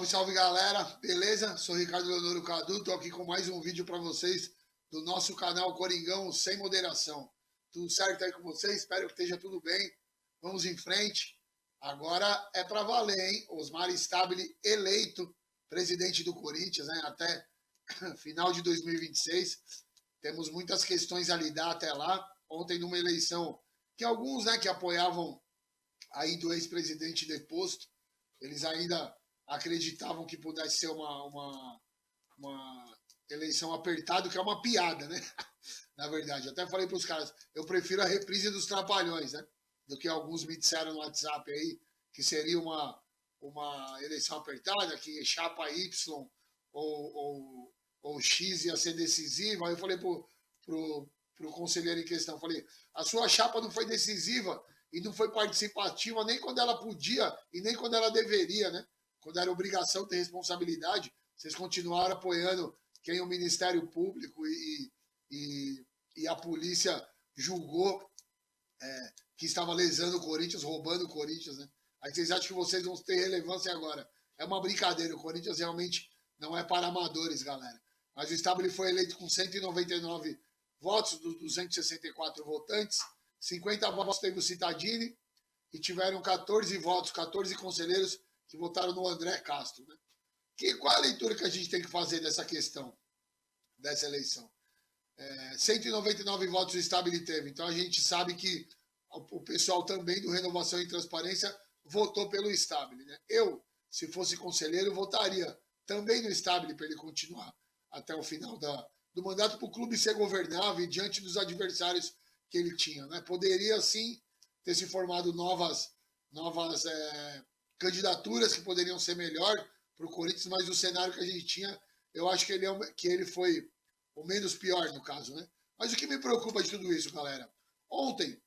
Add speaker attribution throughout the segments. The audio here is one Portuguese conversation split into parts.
Speaker 1: Salve, salve galera, beleza? Sou Ricardo Leonoro Cadu, tô aqui com mais um vídeo para vocês do nosso canal Coringão Sem Moderação. Tudo certo aí com vocês? Espero que esteja tudo bem. Vamos em frente. Agora é para valer, hein? Osmar Stabile eleito presidente do Corinthians, né? Até final de 2026. Temos muitas questões a lidar até lá. Ontem, numa eleição que alguns, né, que apoiavam aí do ex-presidente deposto, eles ainda acreditavam que pudesse ser uma eleição apertada, que é uma piada, né? Na verdade, até falei para os caras, eu prefiro a reprise dos Trapalhões, né? Do que alguns me disseram no WhatsApp aí, que seria uma eleição apertada, que chapa Y ou X ia ser decisiva. Aí eu falei pro conselheiro em questão, falei, a sua chapa não foi decisiva e não foi participativa nem quando ela podia e nem quando ela deveria, né? Quando era obrigação ter responsabilidade, vocês continuaram apoiando quem o Ministério Público e a polícia julgou que estava lesando o Corinthians, roubando o Corinthians, né? Aí vocês acham que vocês vão ter relevância agora. É uma brincadeira, o Corinthians realmente não é para amadores, galera. Mas o Stabile foi eleito com 199 votos dos 264 votantes, 50 votos teve o Cittadini e tiveram 14 votos, 14 conselheiros que votaram no André Castro, né? Qual é a leitura que a gente tem que fazer dessa questão, dessa eleição? 199 votos o Stabile teve, então a gente sabe que o pessoal também do Renovação e Transparência votou pelo Stabile, né? Eu, se fosse conselheiro, votaria também no Stabile para ele continuar até o final do mandato, para o clube ser governável diante dos adversários que ele tinha, né? Poderia, sim, ter se formado novas candidaturas que poderiam ser melhor para o Corinthians, mas o cenário que a gente tinha, eu acho que ele foi o menos pior no caso, né? Mas o que me preocupa de tudo isso, galera? Ontem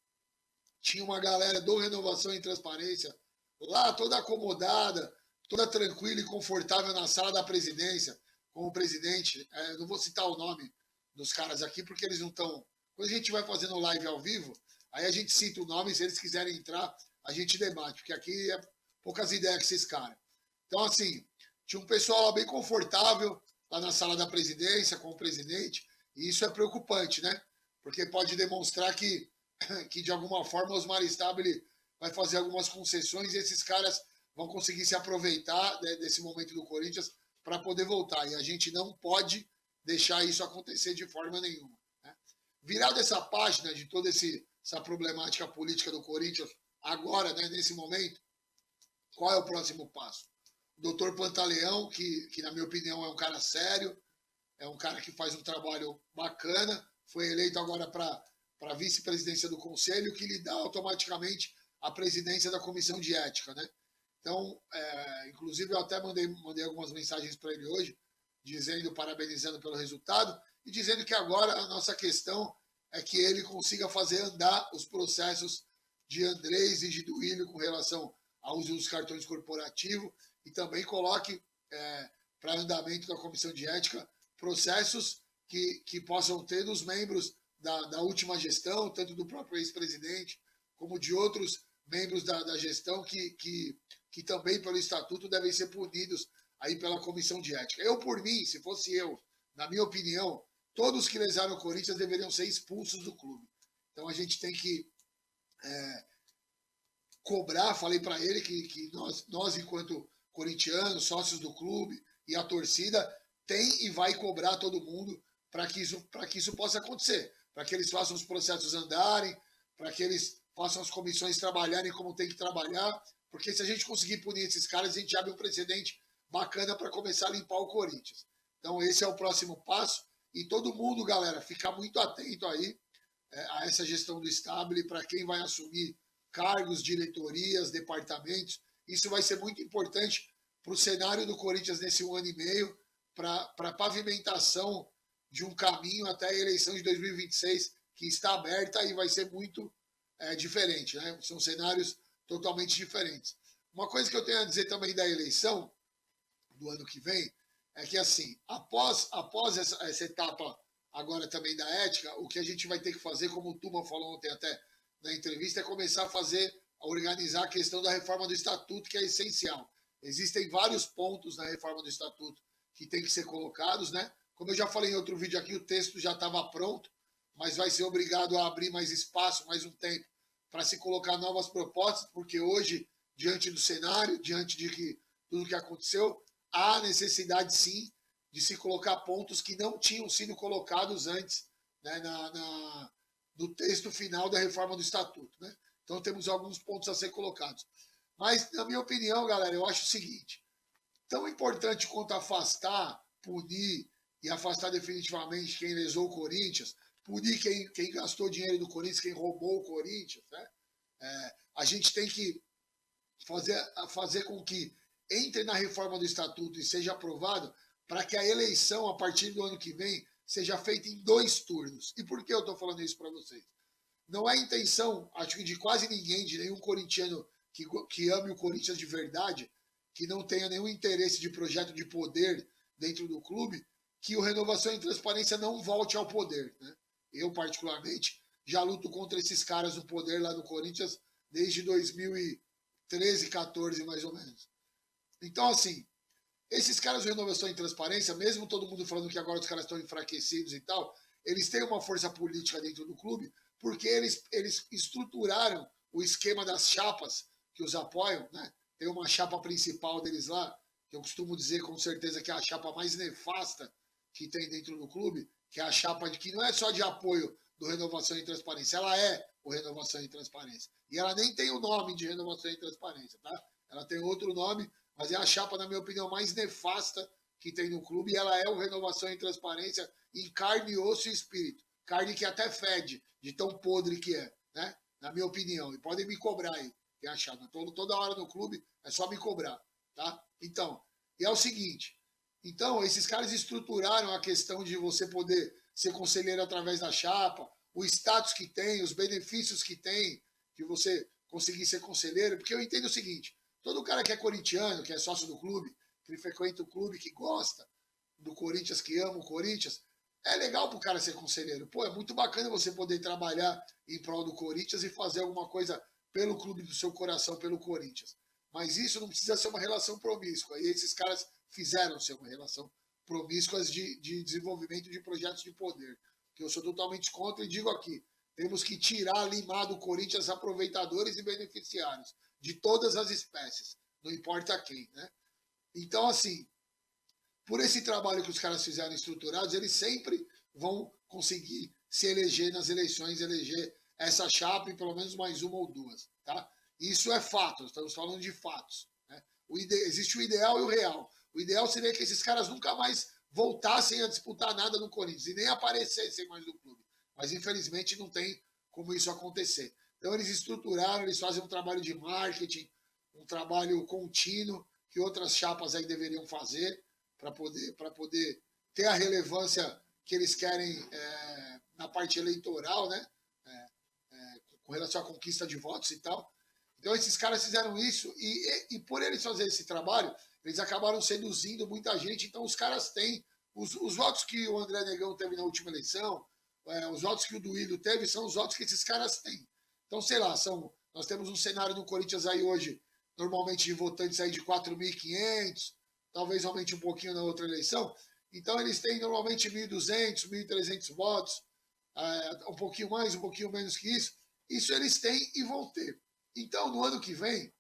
Speaker 1: tinha uma galera do Renovação e Transparência lá toda acomodada, toda tranquila e confortável na sala da presidência, com o presidente. Não vou citar o nome dos caras aqui porque eles não estão. Quando a gente vai fazendo live ao vivo, aí a gente cita o nome, se eles quiserem entrar, a gente debate, porque aqui é poucas ideias com esses caras. Então, assim, tinha um pessoal lá bem confortável, lá na sala da presidência, com o presidente, e isso é preocupante, né? Porque pode demonstrar que de alguma forma o Osmar Stabile vai fazer algumas concessões e esses caras vão conseguir se aproveitar desse momento do Corinthians para poder voltar. E a gente não pode deixar isso acontecer de forma nenhuma, né? Virado essa página de toda essa problemática política do Corinthians, agora, né, nesse momento, qual é o próximo passo? O doutor Pantaleão, que na minha opinião é um cara sério, é um cara que faz um trabalho bacana, foi eleito agora para a vice-presidência do Conselho, que lhe dá automaticamente a presidência da Comissão de Ética, né? Então, inclusive eu até mandei algumas mensagens para ele hoje, parabenizando pelo resultado, e dizendo que agora a nossa questão é que ele consiga fazer andar os processos de Andrés e de Duílio com relação ao uso dos cartões corporativos e também coloque para andamento da Comissão de Ética processos que possam ter dos membros da última gestão, tanto do próprio ex-presidente como de outros membros da gestão que também pelo estatuto devem ser punidos aí pela Comissão de Ética. Eu, por mim, se fosse eu, na minha opinião, todos que lesaram o Corinthians deveriam ser expulsos do clube. Então a gente tem que cobrar, falei para ele que nós, enquanto corintianos, sócios do clube e a torcida, tem e vai cobrar todo mundo para que isso possa acontecer, para que eles façam os processos andarem, para que eles façam as comissões trabalharem como tem que trabalhar, porque se a gente conseguir punir esses caras, a gente abre um precedente bacana para começar a limpar o Corinthians. Então esse é o próximo passo e todo mundo, galera, ficar muito atento aí a essa gestão do Stabile, para quem vai assumir cargos, diretorias, departamentos. Isso vai ser muito importante para o cenário do Corinthians nesse 1 ano e meio, para a pavimentação de um caminho até a eleição de 2026, que está aberta e vai ser muito diferente, né? São cenários totalmente diferentes. Uma coisa que eu tenho a dizer também da eleição do ano que vem é que, assim, após essa etapa agora também da ética, o que a gente vai ter que fazer, como o Tuma falou ontem até na entrevista, é começar a organizar a questão da reforma do estatuto, que é essencial. existem vários pontos na reforma do Estatuto que tem que ser colocados, né? Como eu já falei em outro vídeo aqui, o texto já estava pronto, mas vai ser obrigado a abrir mais espaço, mais um tempo, para se colocar novas propostas, porque hoje, diante do cenário, diante de tudo que aconteceu, há necessidade, sim, de se colocar pontos que não tinham sido colocados antes, né, no texto final da reforma do Estatuto. Né? Então, temos alguns pontos a ser colocados. Mas, na minha opinião, galera, eu acho o seguinte: tão importante quanto afastar, punir e afastar definitivamente quem lesou o Corinthians, punir quem gastou dinheiro do Corinthians, quem roubou o Corinthians, né? A gente tem que fazer com que entre na reforma do Estatuto e seja aprovado para que a eleição, a partir do ano que vem, seja feita em 2 turnos. E por que eu estou falando isso para vocês? Não é intenção, acho que de quase ninguém, de nenhum corintiano que ame o Corinthians de verdade, que não tenha nenhum interesse de projeto de poder dentro do clube, que o Renovação e Transparência não volte ao poder. Né? Eu, particularmente, já luto contra esses caras no poder lá no Corinthians desde 2013, 14, mais ou menos. Então, assim, esses caras do Renovação e Transparência, mesmo todo mundo falando que agora os caras estão enfraquecidos e tal, eles têm uma força política dentro do clube porque eles estruturaram o esquema das chapas que os apoiam, né? Tem uma chapa principal deles lá, que eu costumo dizer com certeza que é a chapa mais nefasta que tem dentro do clube, que é a chapa que não é só de apoio do Renovação e Transparência, ela é o Renovação e Transparência. E ela nem tem o nome de Renovação e Transparência, tá? Ela tem outro nome, mas é a chapa, na minha opinião, mais nefasta que tem no clube, e ela é o Renovação e Transparência em carne, osso e espírito. Carne que até fede, de tão podre que é, né? Na minha opinião. E podem me cobrar aí, quem achar. Toda hora no clube é só me cobrar, tá? Então, e é o seguinte. Então, esses caras estruturaram a questão de você poder ser conselheiro através da chapa, o status que tem, os benefícios que tem, de você conseguir ser conselheiro, porque eu entendo o seguinte: todo cara que é corintiano, que é sócio do clube, que frequenta o clube, que gosta do Corinthians, que ama o Corinthians, é legal pro cara ser conselheiro. Pô, é muito bacana você poder trabalhar em prol do Corinthians e fazer alguma coisa pelo clube do seu coração, pelo Corinthians. Mas isso não precisa ser uma relação promíscua. E esses caras fizeram ser uma relação promíscua de desenvolvimento de projetos de poder. Que eu sou totalmente contra e digo aqui: temos que tirar, limar do Corinthians aproveitadores e beneficiários de todas as espécies, não importa quem, né? Então, assim, por esse trabalho que os caras fizeram estruturados, eles sempre vão conseguir se eleger nas eleições, eleger essa chapa e pelo menos mais uma ou duas, tá? Isso é fato, estamos falando de fatos. Né? Existe o ideal e o real. O ideal seria que esses caras nunca mais voltassem a disputar nada no Corinthians e nem aparecessem mais no clube. Mas infelizmente não tem como isso acontecer. Então eles estruturaram, eles fazem um trabalho de marketing, um trabalho contínuo que outras chapas aí deveriam fazer para poder ter a relevância que eles querem na parte eleitoral, né? Com relação à conquista de votos e tal. Então esses caras fizeram isso e por eles fazerem esse trabalho, eles acabaram seduzindo muita gente. Então os caras têm os votos que o André Negão teve na última eleição, os votos que o Duílio teve, são os votos que esses caras têm. Então, sei lá, nós temos um cenário no Corinthians aí hoje, normalmente de votantes aí de 4.500, talvez aumente um pouquinho na outra eleição. Então, eles têm normalmente 1.200, 1.300 votos, um pouquinho mais, um pouquinho menos que isso. Isso eles têm e vão ter. Então, no ano que vem,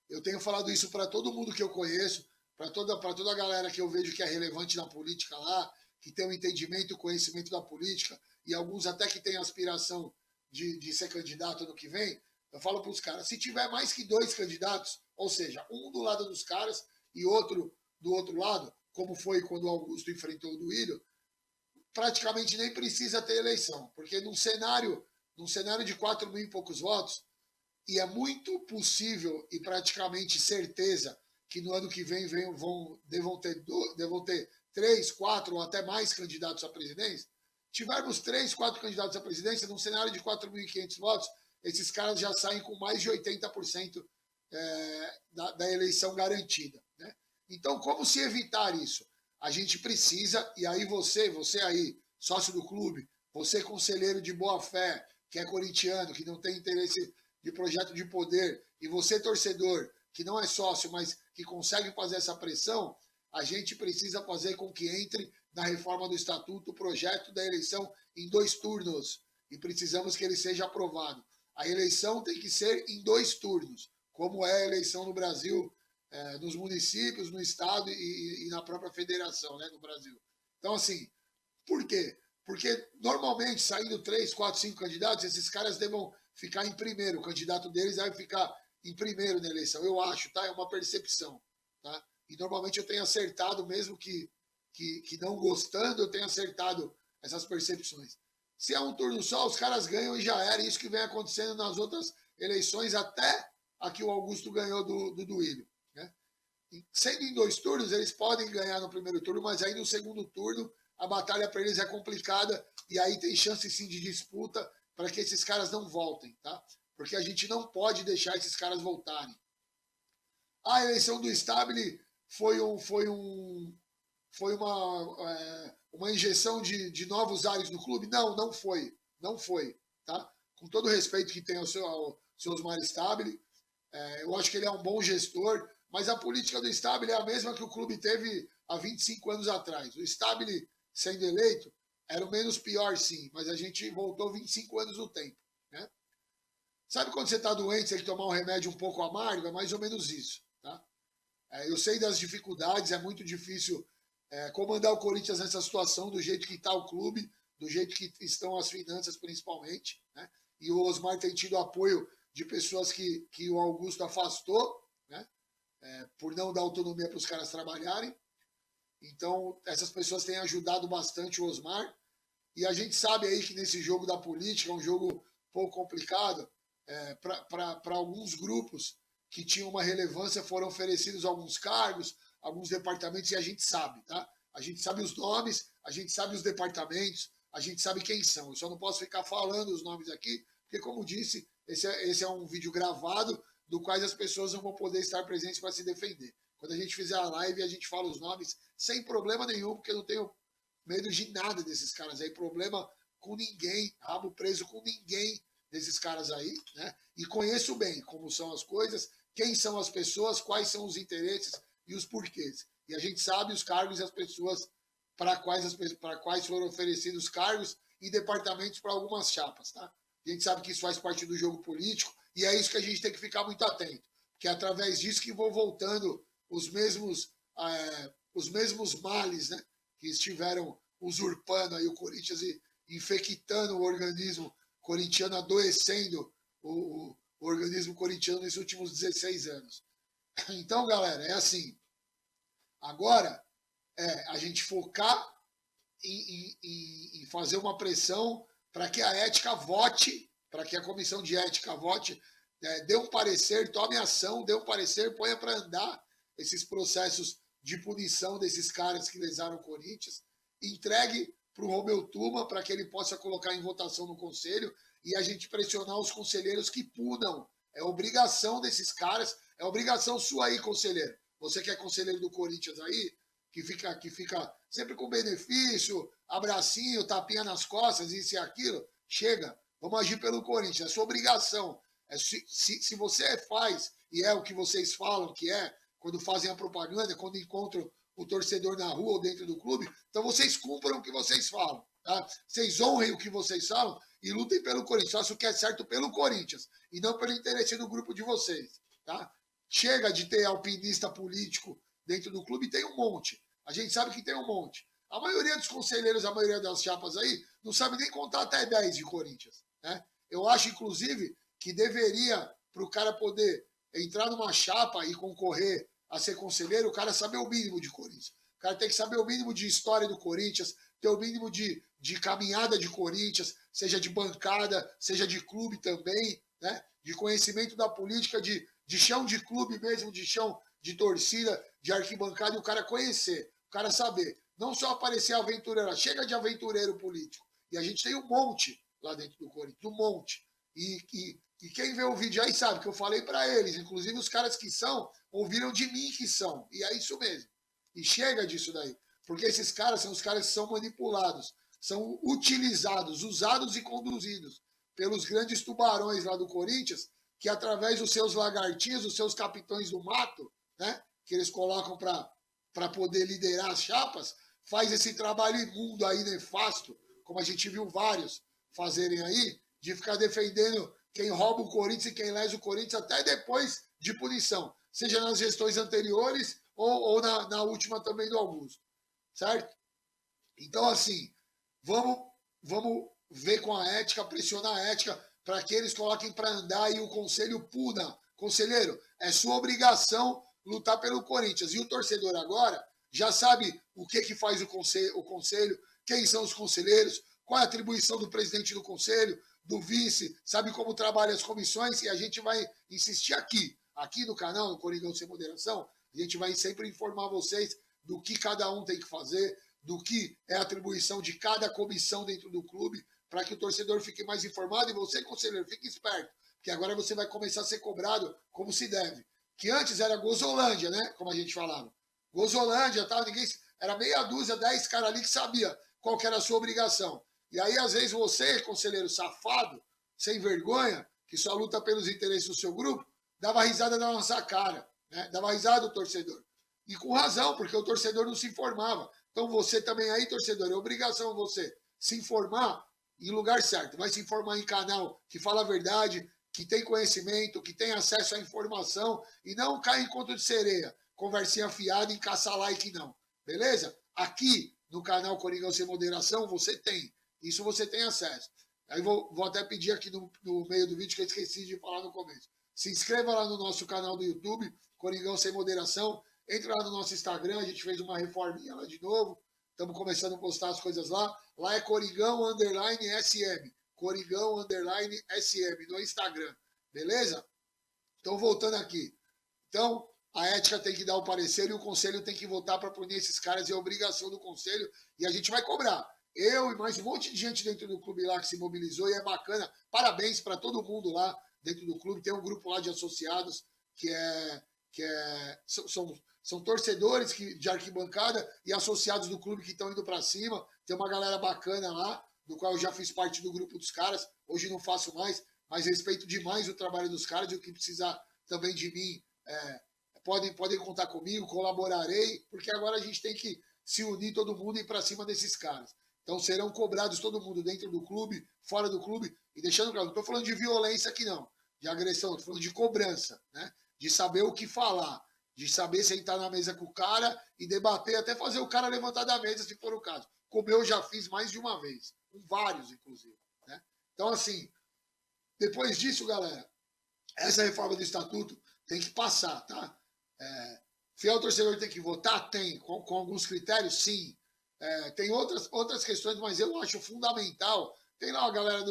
Speaker 1: eu tenho falado isso para todo mundo que eu conheço, para toda a galera que eu vejo que é relevante na política lá, que tem um entendimento, conhecimento da política, e alguns até que têm aspiração de ser candidato ano que vem. Eu falo para os caras: se tiver mais que 2 candidatos, ou seja, um do lado dos caras e outro do outro lado, como foi quando o Augusto enfrentou o Duílio, praticamente nem precisa ter eleição, porque num cenário de 4 mil e poucos votos, e é muito possível e praticamente certeza que no ano que vem devam ter 3, 4 ou até mais candidatos à presidência. Tivermos 3, 4 candidatos à presidência, num cenário de 4.500 votos, esses caras já saem com mais de 80% da eleição garantida. Né? Então, como se evitar isso? A gente precisa, e aí você aí, sócio do clube, você conselheiro de boa fé, que é corintiano, que não tem interesse de projeto de poder, e você torcedor, que não é sócio, mas que consegue fazer essa pressão, a gente precisa fazer com que entre na reforma do estatuto o projeto da eleição em 2 turnos e precisamos que ele seja aprovado. A eleição tem que ser em 2 turnos, como é a eleição no Brasil, nos municípios, no estado e na própria federação, né, no Brasil. Então, assim, por quê? Porque normalmente, saindo 3, 4, 5 candidatos, esses caras devam ficar em primeiro. O candidato deles vai ficar em primeiro na eleição. Eu acho, tá? É uma percepção, tá? E normalmente eu tenho acertado, mesmo que não gostando, eu tenho acertado essas percepções. Se é um turno só, os caras ganham e já era. Isso que vem acontecendo nas outras eleições, até a que o Augusto ganhou do Duílio. Né? Sendo em 2 turnos, eles podem ganhar no primeiro turno, mas aí no segundo turno a batalha para eles é complicada e aí tem chance sim de disputa para que esses caras não voltem, tá? Porque a gente não pode deixar esses caras voltarem. A eleição do Stabile foi uma injeção de novos ares no clube? Não, não foi. Não foi. Tá? Com todo o respeito que tem ao seu Osmar Stabile, eu acho que ele é um bom gestor, mas a política do Stabile é a mesma que o clube teve há 25 anos atrás. O Stabile, sendo eleito, era o menos pior, sim, mas a gente voltou 25 anos no tempo. Né? Sabe quando você está doente, você tem que tomar um remédio um pouco amargo? É mais ou menos isso. Tá? Eu sei das dificuldades, é muito difícil comandar o Corinthians nessa situação, do jeito que está o clube, do jeito que estão as finanças, principalmente. Né? E o Osmar tem tido apoio de pessoas que o Augusto afastou, né? Por não dar autonomia para os caras trabalharem. Então, essas pessoas têm ajudado bastante o Osmar. E a gente sabe aí que nesse jogo da política, é um jogo um pouco complicado, para alguns grupos que tinham uma relevância, foram oferecidos alguns cargos, alguns departamentos, e a gente sabe, tá? A gente sabe os nomes, a gente sabe os departamentos, a gente sabe quem são. Eu só não posso ficar falando os nomes aqui, porque, como disse, esse é um vídeo gravado, do qual as pessoas não vão poder estar presentes para se defender. Quando a gente fizer a live, a gente fala os nomes sem problema nenhum, porque eu não tenho medo de nada desses caras aí, problema com ninguém, rabo preso com ninguém desses caras aí, né? E conheço bem como são as coisas, quem são as pessoas, quais são os interesses e os porquês. E a gente sabe os cargos e as pessoas para quais foram oferecidos cargos e departamentos para algumas chapas, tá? A gente sabe que isso faz parte do jogo político e é isso que a gente tem que ficar muito atento, porque é através disso que vão voltando os mesmos males, né, que estiveram usurpando aí o Corinthians e infectando o organismo corintiano, adoecendo o organismo corintiano nesses últimos 16 anos. Então, galera, é assim. Agora a gente focar em fazer uma pressão para que a ética vote, para que a comissão de ética vote, dê um parecer, tome ação, dê um parecer, ponha para andar esses processos de punição desses caras que lesaram o Corinthians, entregue para o Romeu Tuma para que ele possa colocar em votação no conselho e a gente pressionar os conselheiros que punam. É obrigação desses caras, é obrigação sua aí, conselheiro. Você que é conselheiro do Corinthians aí, que fica sempre com benefício, abracinho, tapinha nas costas, isso e aquilo, chega, vamos agir pelo Corinthians, é sua obrigação. Se você faz, e é o que vocês falam que é, quando fazem a propaganda, quando encontram o torcedor na rua ou dentro do clube, então vocês cumpram o que vocês falam. Tá? Vocês honrem o que vocês falam e lutem pelo Corinthians. Façam o que é certo pelo Corinthians e não pelo interesse do grupo de vocês. Tá? Chega de ter alpinista político dentro do clube, tem um monte. A gente sabe que tem um monte. A maioria dos conselheiros, a maioria das chapas aí, não sabe nem contar até 10 de Corinthians. Né? Eu acho, inclusive, que deveria, para o cara poder entrar numa chapa e concorrer a ser conselheiro, o cara saber o mínimo de Corinthians. O cara tem que saber o mínimo de história do Corinthians, ter o mínimo de caminhada de Corinthians, seja de bancada, seja de clube também, né? De conhecimento da política, de chão de clube mesmo, de chão de torcida, de arquibancada, e o cara conhecer, o cara saber. Não só aparecer aventureiro, chega de aventureiro político. E a gente tem um monte lá dentro do Corinthians, um monte. E quem vê o vídeo aí sabe que eu falei para eles, inclusive os caras que são, ouviram de mim que são. E é isso mesmo. E chega disso daí. Porque esses caras são os caras que são manipulados, são utilizados, usados e conduzidos pelos grandes tubarões lá do Corinthians, que através dos seus lagartinhos, dos seus capitães do mato, né, que eles colocam para poder liderar as chapas, faz esse trabalho imundo aí, nefasto, como a gente viu vários fazerem aí, de ficar defendendo quem rouba o Corinthians e quem lesa o Corinthians até depois de punição, seja nas gestões anteriores ou na última também do Augusto, certo? Então, assim, vamos ver com a ética, pressionar a ética para que eles coloquem para andar e o conselho puna. Conselheiro, é sua obrigação lutar pelo Corinthians. E o torcedor agora já sabe o que faz o conselho, quem são os conselheiros, qual é a atribuição do presidente do conselho, do vice, sabe como trabalham as comissões, e a gente vai insistir aqui no canal, no Coringão Sem Moderação, a gente vai sempre informar vocês do que cada um tem que fazer, do que é a atribuição de cada comissão dentro do clube, para que o torcedor fique mais informado e você, conselheiro, fique esperto, porque agora você vai começar a ser cobrado como se deve. Que antes era Gozolândia, né? Como a gente falava. Gozolândia, tal, ninguém, era meia dúzia, 10 caras ali que sabia qual que era a sua obrigação. E aí, às vezes, você, conselheiro safado, sem vergonha, que só luta pelos interesses do seu grupo, dava risada na nossa cara, né? Dava risada do torcedor. E com razão, porque o torcedor não se informava. Então você também aí, torcedor, é obrigação você se informar em lugar certo. Vai se informar em canal que fala a verdade, que tem conhecimento, que tem acesso à informação e não cai em conto de sereia, conversinha fiada e caça like não. Beleza? Aqui no canal Coringão Sem Moderação você tem. Isso você tem acesso. Aí vou até pedir aqui no meio do vídeo que eu esqueci de falar no começo. Se inscreva lá no nosso canal do YouTube, Coringão Sem Moderação. Entra lá no nosso Instagram, a gente fez uma reforminha lá de novo. Estamos começando a postar as coisas lá. Lá é Coringão_SM. Coringão_SM no Instagram. Beleza? Então, voltando aqui. Então, a ética tem que dar o parecer e o conselho tem que votar para punir esses caras. É obrigação do conselho e a gente vai cobrar. Eu e mais um monte de gente dentro do clube lá que se mobilizou e é bacana. Parabéns para todo mundo lá dentro do clube. Tem um grupo lá de associados são torcedores de arquibancada e associados do clube que estão indo para cima. Tem uma galera bacana lá, do qual eu já fiz parte do grupo dos caras. Hoje não faço mais, mas respeito demais o trabalho dos caras. E o que precisar também de mim, podem contar comigo, colaborarei, porque agora a gente tem que se unir todo mundo e ir para cima desses caras. Então serão cobrados todo mundo dentro do clube, fora do clube, e deixando claro, não estou falando de violência aqui não, de agressão, estou falando de cobrança, né? De saber o que falar, de saber sentar na mesa com o cara e debater, até fazer o cara levantar da mesa, se for o caso. Como eu já fiz mais de uma vez, com vários, inclusive. Né? Então, assim, depois disso, galera, essa reforma do estatuto tem que passar, tá? Fiel torcedor tem que votar? Tem. Com alguns critérios? Sim. Tem outras questões, mas eu acho fundamental. Tem lá a galera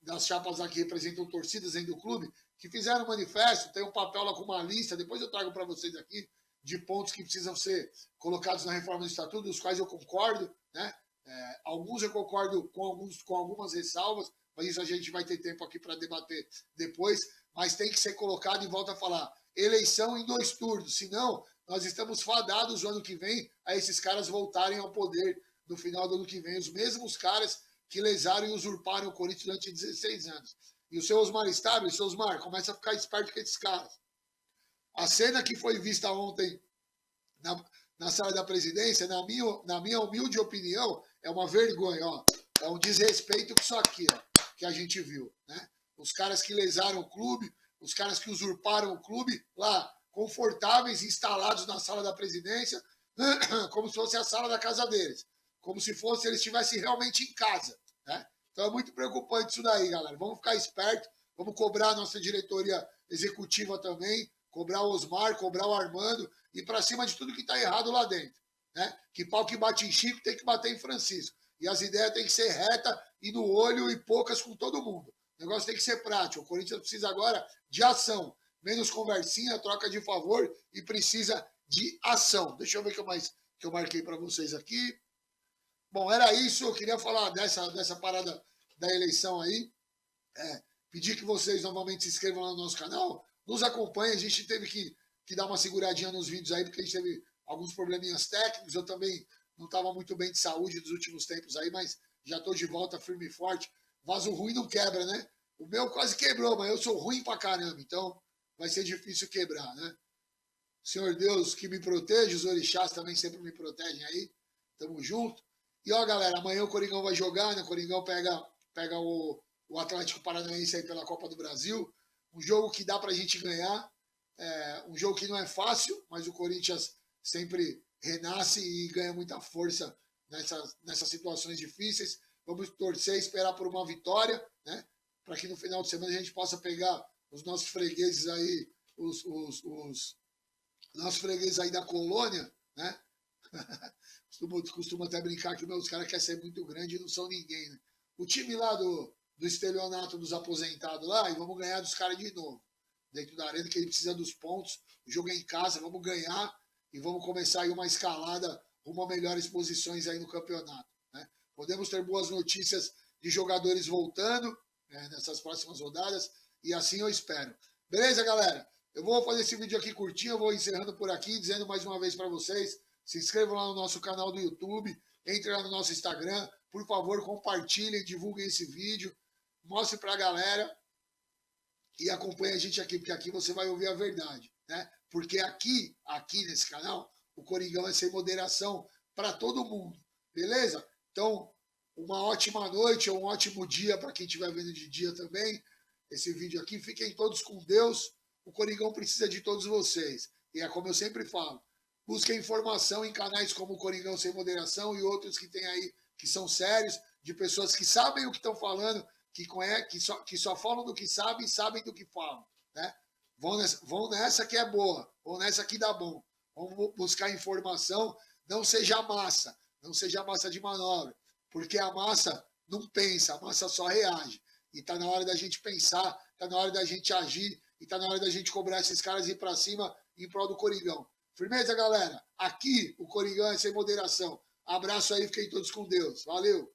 Speaker 1: das chapas lá que representam torcidas dentro do clube, que fizeram um manifesto, tem um papel lá com uma lista, depois eu trago para vocês aqui, de pontos que precisam ser colocados na reforma do estatuto, dos quais eu concordo, né? Alguns eu concordo com algumas ressalvas, mas isso a gente vai ter tempo aqui para debater depois, mas tem que ser colocado e volta a falar, eleição em 2 turnos, senão nós estamos fadados o ano que vem a esses caras voltarem ao poder no final do ano que vem, os mesmos caras que lesaram e usurparam o Corinthians durante 16 anos. E o seu Osmar Stabile, seu Osmar, começa a ficar esperto com esses caras. A cena que foi vista ontem na sala da presidência, na minha humilde opinião, é uma vergonha. Ó. É um desrespeito com isso aqui, ó, que a gente viu. Né? Os caras que lesaram o clube, os caras que usurparam o clube, lá, confortáveis, instalados na sala da presidência, como se fosse a sala da casa deles. Como se fosse eles estivessem realmente em casa. Né? Então é muito preocupante isso daí, galera. Vamos ficar esperto, vamos cobrar a nossa diretoria executiva também, cobrar o Osmar, cobrar o Armando, e para cima de tudo que está errado lá dentro. Né? Que pau que bate em Chico tem que bater em Francisco. E as ideias têm que ser retas e no olho e poucas com todo mundo. O negócio tem que ser prático. O Corinthians precisa agora de ação. Menos conversinha, troca de favor e precisa de ação. Deixa eu ver o que eu marquei para vocês aqui. Bom, era isso. Eu queria falar dessa parada da eleição aí. Pedir que vocês novamente se inscrevam lá no nosso canal. Nos acompanhem. A gente teve que dar uma seguradinha nos vídeos aí, porque a gente teve alguns probleminhas técnicos. Eu também não estava muito bem de saúde nos últimos tempos aí, mas já estou de volta firme e forte. Vaso ruim não quebra, né? O meu quase quebrou, mas eu sou ruim pra caramba. Então vai ser difícil quebrar, né? Senhor Deus que me proteja, os orixás também sempre me protegem aí. Tamo junto. E ó, galera, amanhã o Coringão vai jogar, né? O Coringão pega o Atlético Paranaense aí pela Copa do Brasil. Um jogo que dá pra gente ganhar. Um jogo que não é fácil, mas o Corinthians sempre renasce e ganha muita força nessas situações difíceis. Vamos torcer e esperar por uma vitória, né? Para que no final de semana a gente possa pegar os nossos fregueses aí, os nossos fregueses aí da colônia, né? Costumo até brincar que os caras querem ser muito grande e não são ninguém, né? O time lá do estelionato dos aposentados lá, e vamos ganhar dos caras de novo. Dentro da arena, que ele precisa dos pontos. O jogo é em casa, vamos ganhar e vamos começar aí uma escalada rumo a melhores posições aí no campeonato, né? Podemos ter boas notícias de jogadores voltando, né, nessas próximas rodadas, e assim eu espero. Beleza, galera? Eu vou fazer esse vídeo aqui curtinho, eu vou encerrando por aqui, dizendo mais uma vez para vocês, se inscrevam lá no nosso canal do YouTube, entrem lá no nosso Instagram, por favor, compartilhem, divulguem esse vídeo, mostre para a galera e acompanhe a gente aqui, porque aqui você vai ouvir a verdade, né? Porque aqui nesse canal, o Coringão é sem moderação para todo mundo, beleza? Então, uma ótima noite ou um ótimo dia para quem estiver vendo de dia também, esse vídeo aqui. Fiquem todos com Deus, o Coringão precisa de todos vocês. E é como eu sempre falo, busquem informação em canais como o Coringão Sem Moderação e outros que tem aí, que são sérios, de pessoas que sabem o que estão falando, que só falam do que sabem e sabem do que falam, né? Vão nessa que é boa, vão nessa que dá bom. Vamos buscar informação, não seja massa, não seja massa de manobra, porque a massa não pensa, a massa só reage. E tá na hora da gente pensar, tá na hora da gente agir, e tá na hora da gente cobrar esses caras e ir para cima em prol do Coringão. Firmeza, galera? Aqui o Coringão é sem moderação. Abraço aí, fiquem todos com Deus. Valeu!